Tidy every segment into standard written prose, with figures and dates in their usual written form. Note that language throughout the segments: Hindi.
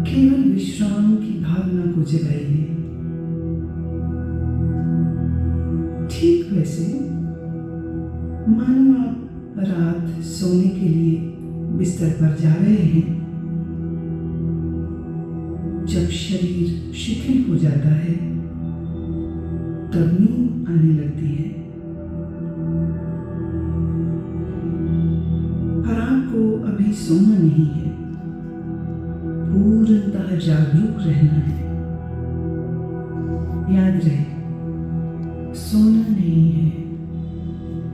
केवल विश्राम की भावना को जगाइए। ठीक वैसे मानो आप रात सोने के लिए बिस्तर पर जा रहे हैं। जब शरीर शिथिल हो जाता है तब नींद आने लगती है। पर आपको अभी सोना नहीं है, पूर्णतः जागरूक रहना है। याद रहे, सोना नहीं है,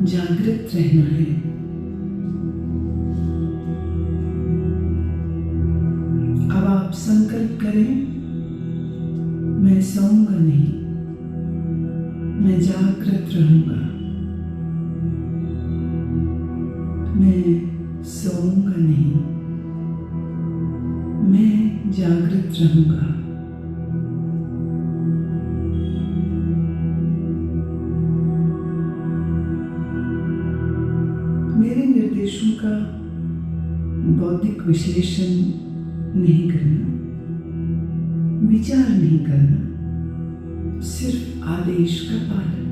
जागृत रहना है। अब आप संकल्प करें, मैं सोऊंगा नहीं, मैं जागृत रहूंगा। मैं सोऊंगा नहीं, मैं जागृत रहूंगा। मेरे निर्देशों का बौद्धिक विश्लेषण नहीं करना, विचार नहीं करना, सिर्फ आदेश का पालन।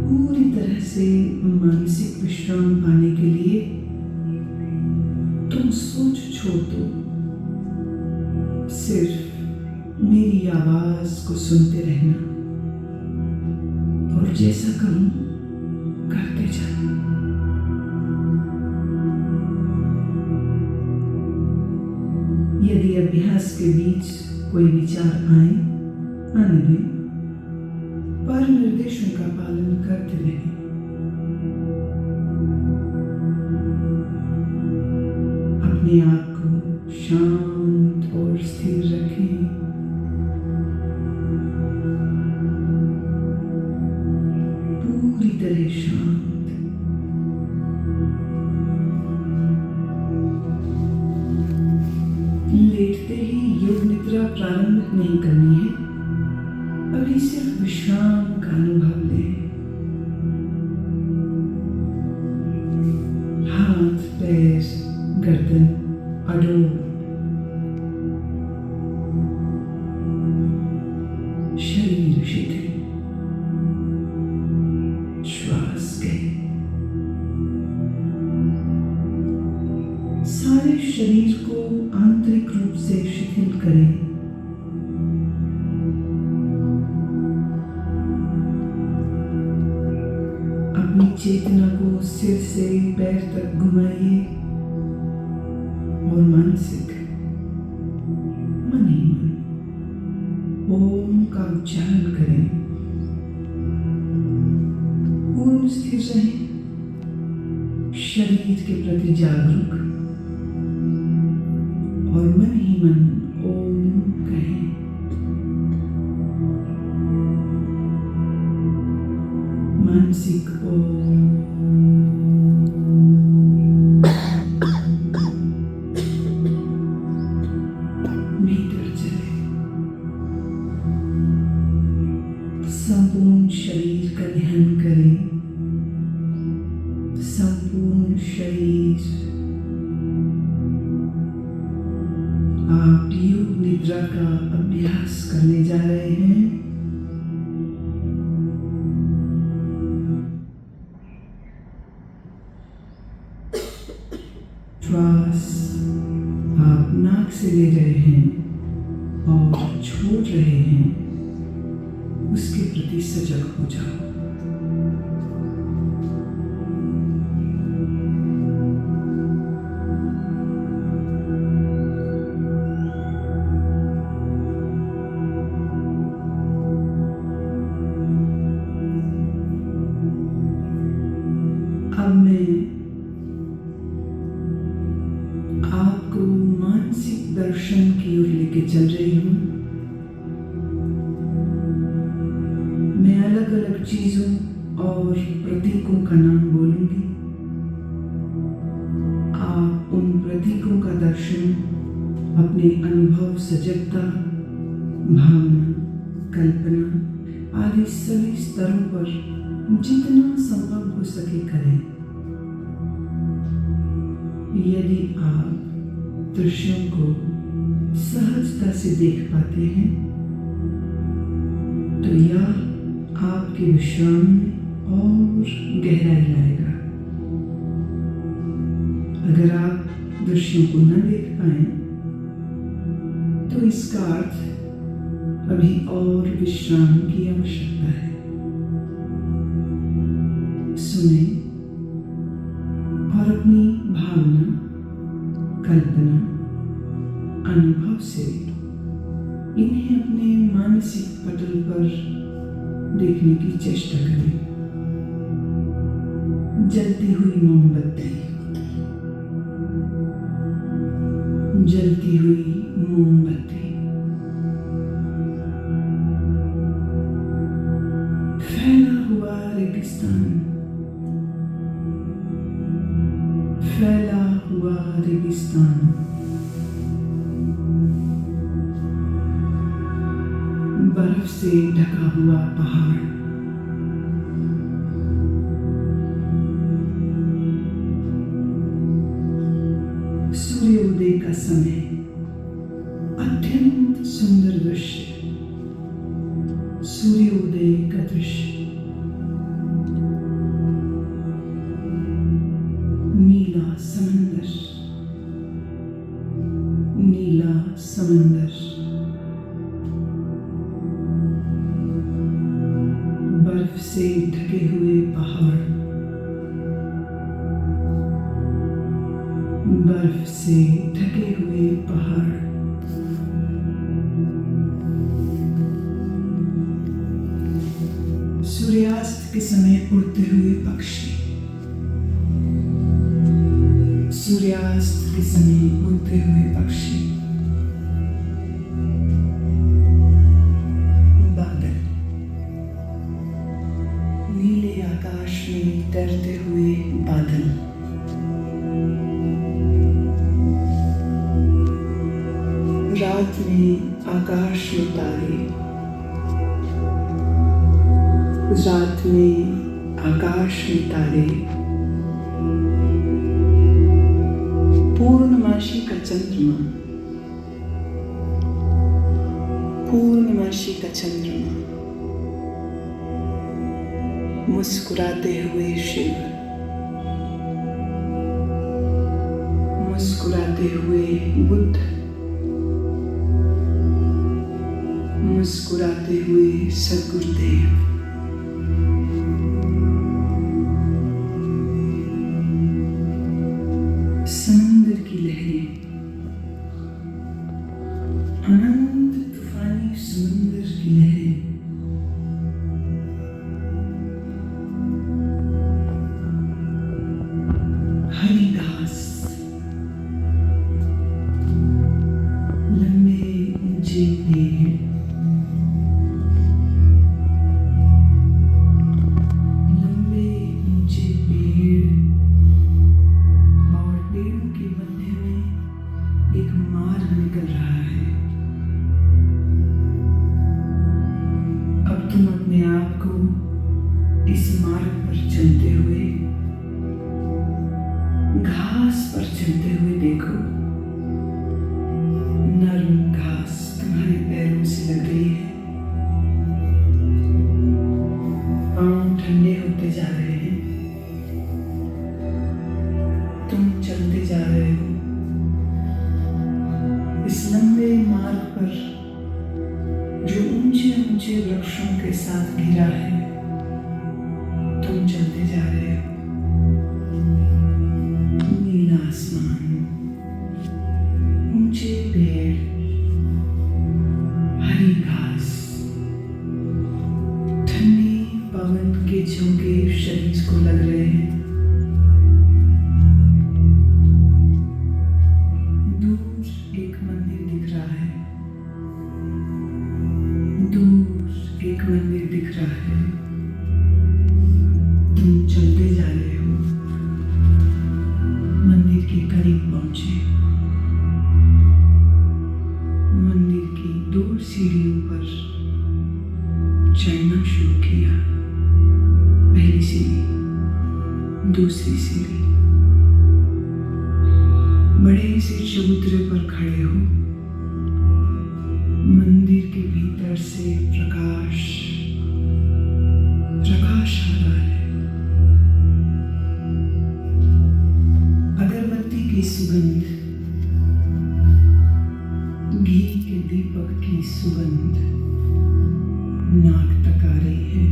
पूरी तरह से मानसिक विश्राम पाने के लिए तुम सोच छोड़ दो, सिर्फ मेरी आवाज को सुनते रहना और जैसा कहूं करते जाओ। यदि अभ्यास के बीच कोई विचार आने दें, पर निर्देशों का पालन करते रहें। अपने आप को शांत और स्थिर रखें। पूरी तरह शांत। लेटते ही योग निद्रा प्रारंभ नहीं करनी है, अभी सिर्फ विश्राम का अनुभव लें। हाथ, पैर, गर्दन अडोल, शरीर शिथिल, श्वास गए। सारे शरीर को आंतरिक रूप से शिथिल करें। अपनी चेतना को सिर से पैर तक घुमाइए और मानसिक मन ही मन ओम का उच्चारण करें। पूर्ण स्थिर रहें, शरीर के प्रति जागरूक और मन ही मन ओम कहें। मानसिक ओम, भीतर चले। संपूर्ण शरीर का ध्यान करें। संपूर्ण शरीर। आप योग निद्रा का अभ्यास करने जा रहे हैं। श्वास आप नाक से ले रहे हैं और छोड़ रहे हैं, उसके प्रति सजग हो जाओ। अब मैं आपको मानसिक दर्शन की ओर लेके चल रही हूँ। मैं अलग अलग चीजों और प्रतीकों का नाम बोलूंगी। आप उन प्रतीकों का दर्शन अपने अनुभव, सजगता, भावना, कल्पना आदि सभी स्तरों पर जितना संभव हो सके करें। यदि आप दृश्यों को सहजता से देख पाते हैं तो यह आपके विश्राम में और गहराई लाएगा। अगर आप दृश्यों को न देख पाए तो इसका अर्थ अभी और विश्राम की आवश्यकता है। सुने और अपनी भावना, कल्पना, अनुभव से इन्हें अपने मानसिक पटल पर देखने की चेष्टा करें। जलती हुई मोमबत्ती, जलती हुई मोमबत्ती, फैला हुआ रेगिस्तान, फैला हुआ रेगिस्तान, बर्फ से ढका हुआ पहाड़, सूर्योदय का समय, अत्यंत सुंदर दृश्य, सूर्योदय का दृश्य, नीला समंदर, नीला समंदर, बर्फ से ढके हुए पहाड़, बर्फ से ढके हुए पहाड़, सूर्यास्त के समय उड़ते हुए पक्षी, सूर्यास्त के समय उड़ते हुए पक्षी, बादल, नीले आकाश में तैरते हुए बादल, रात में आकाश में तारे, रात में आकाश में तारे, पूर्णमासी का चंद्रमा, पूर्णमासी का चंद्रमा, मुस्कुराते हुए शिव, मुस्कुराते हुए बुद्ध, मुस्कुराते हुए सद्गुरुदेव, समंदर की लहरें, अनंत तूफानी समंदर की लहरें, हरी घास, लंबे ऊंचे पेड़, तुम अपने आप को इस मार्ग पर चलते हुए, घास पर चलते हुए देखो। नरम घास तुम्हारे पैरों से लग रही है, पांव ठंडे होते जा रहे हैं, तुम चलते जा रहे हो इस लंबे मार्ग पर जो ऊंचे ऊंचे वृक्षों के साथ घिरा है। तुम चलते जा रहे हो, नीला आसमान, ऊंचे पेड़, हरी घास, ठंडी पवन के झोंके शरीर को लग रहे हैं। दूर एक मंदिर दिख रहा है, दूर एक मंदिर दिख रहा है। तुम चलते जा रहे हो, मंदिर के करीब पहुंचे। मंदिर की 2 सीढ़ियों पर चढ़ना शुरू दूसरी सीढ़ी, बड़े से चबूतरे पर खड़े हो। मंदिर के भीतर से प्रकाश प्रकाश आ रहा है। अगरबत्ती की सुगंध, घी के दीपक की सुगंध नाक तक आ रही है।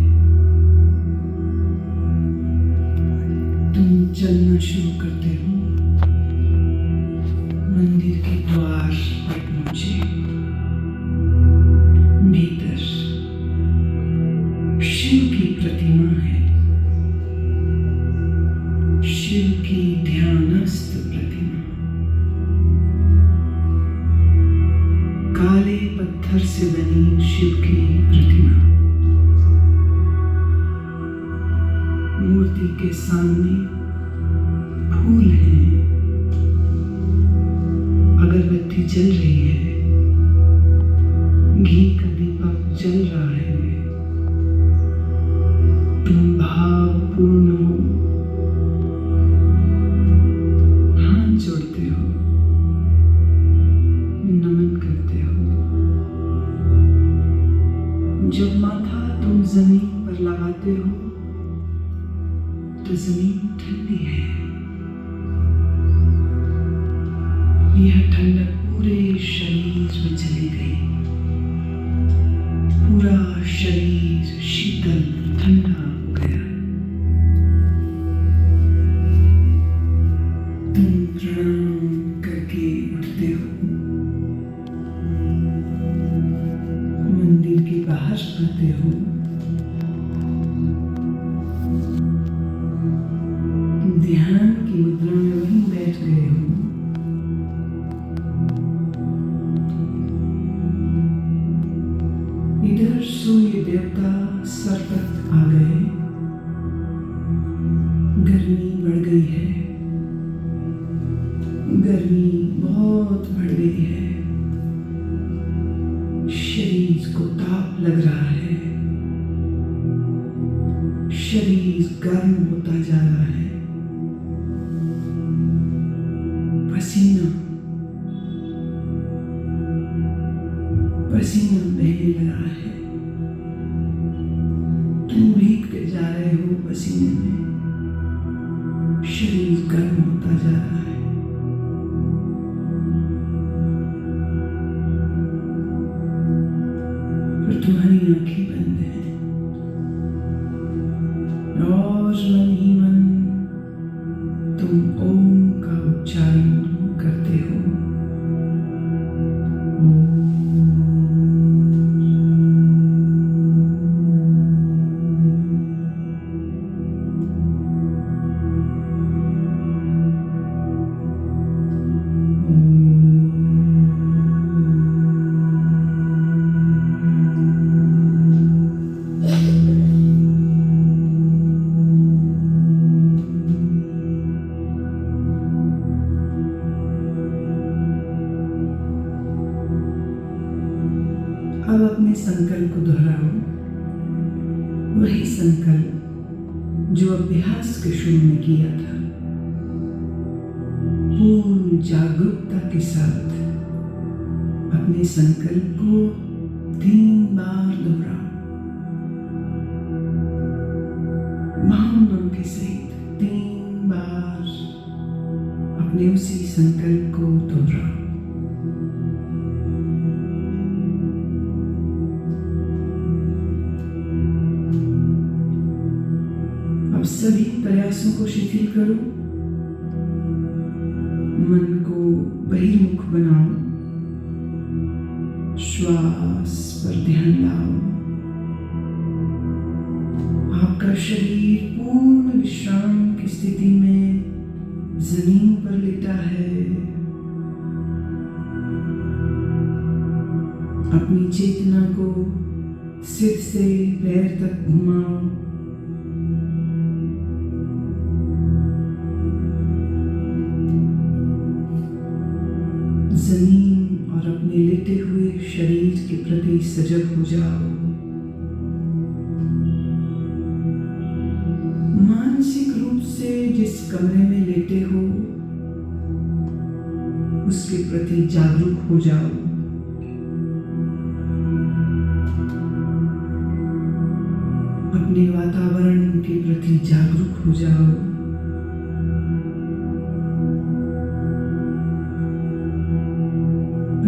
तुम चलना शुरू करते हो। मंदिर के द्वार पर पहुंचे। भीतर शिव की प्रतिमा है, शिव की ध्यानस्थ प्रतिमा। काले पत्थर से बनी शिव की प्रतिमा। मूर्ति के सामने फूल हैं, अगरबत्ती जल रही है, घी का दीपक जल रहा है। तुम भावपूर्ण हो, हाथ जोड़ते हो, नमन करते हो। जब माथा तुम जमीन पर लगाते हो तो जमीन ठंडी है। यह ठंडक पूरे शरीर में चली गई। पूरा शरीर शीतल ठंडा हो गया। तुम प्रणाम करके उठते हो, मंदिर के बाहर आते हो। ध्यान की मुद्रा में वहीं बैठ गए हो। इधर सूर्य देवता सर तक आ गए। गर्मी बढ़ गई है, गर्मी बहुत बढ़ गई है। शरीर को ताप लग रहा है, शरीर गर्म होता जा रहा है। पसीना पसीना बहने लगा है। तुम भीगते जा रहे हो पसीने में। शरीर गर्म होता जा रहा है। पर तुम्हारी आंखें बंद हैं और मन ही मन तुम ओम का उच्चारण करते हो। अब अपने संकल्प को दोहराओ। वही संकल्प जो अभ्यास के शुरू में किया था। पूर्ण जागरूकता के साथ अपने संकल्प को 3 बार दोहराओ। महामंत्र के सहित 3 बार अपने उसी संकल्प को दोहराओ। अब सभी प्रयासों को शिथिल करो। मन को बहिर्मुख बनाओ। श्वास पर ध्यान लाओ। आपका शरीर पूर्ण विश्राम की स्थिति में जमीन पर लेटा है। अपनी चेतना को सिर से पैर तक घुमाओ। जमीन और अपने लेटे हुए शरीर के प्रति सजग हो जाओ। मानसिक रूप से से जिस कमरे में लेटे हो उसके प्रति जागरूक हो जाओ। अपने वातावरण के प्रति जागरूक हो जाओ।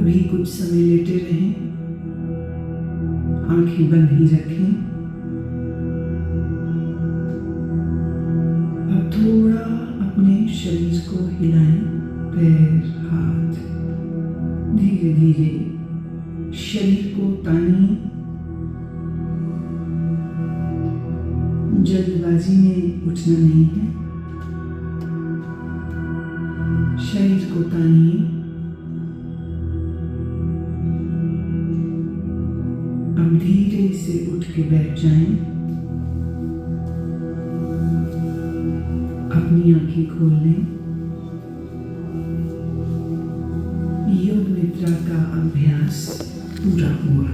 अभी कुछ समय लेटे रहें, आंखें बंद ही रखें। अब थोड़ा अपने शरीर को हिलाएं, पैर, हाथ, धीरे धीरे शरीर को तानिए। जल्दबाजी में उठना नहीं है, शरीर को तानिए। अब धीरे से उठ के बैठ जाएं। अपनी आंखें खोल लें। योग निद्रा का अभ्यास पूरा हुआ।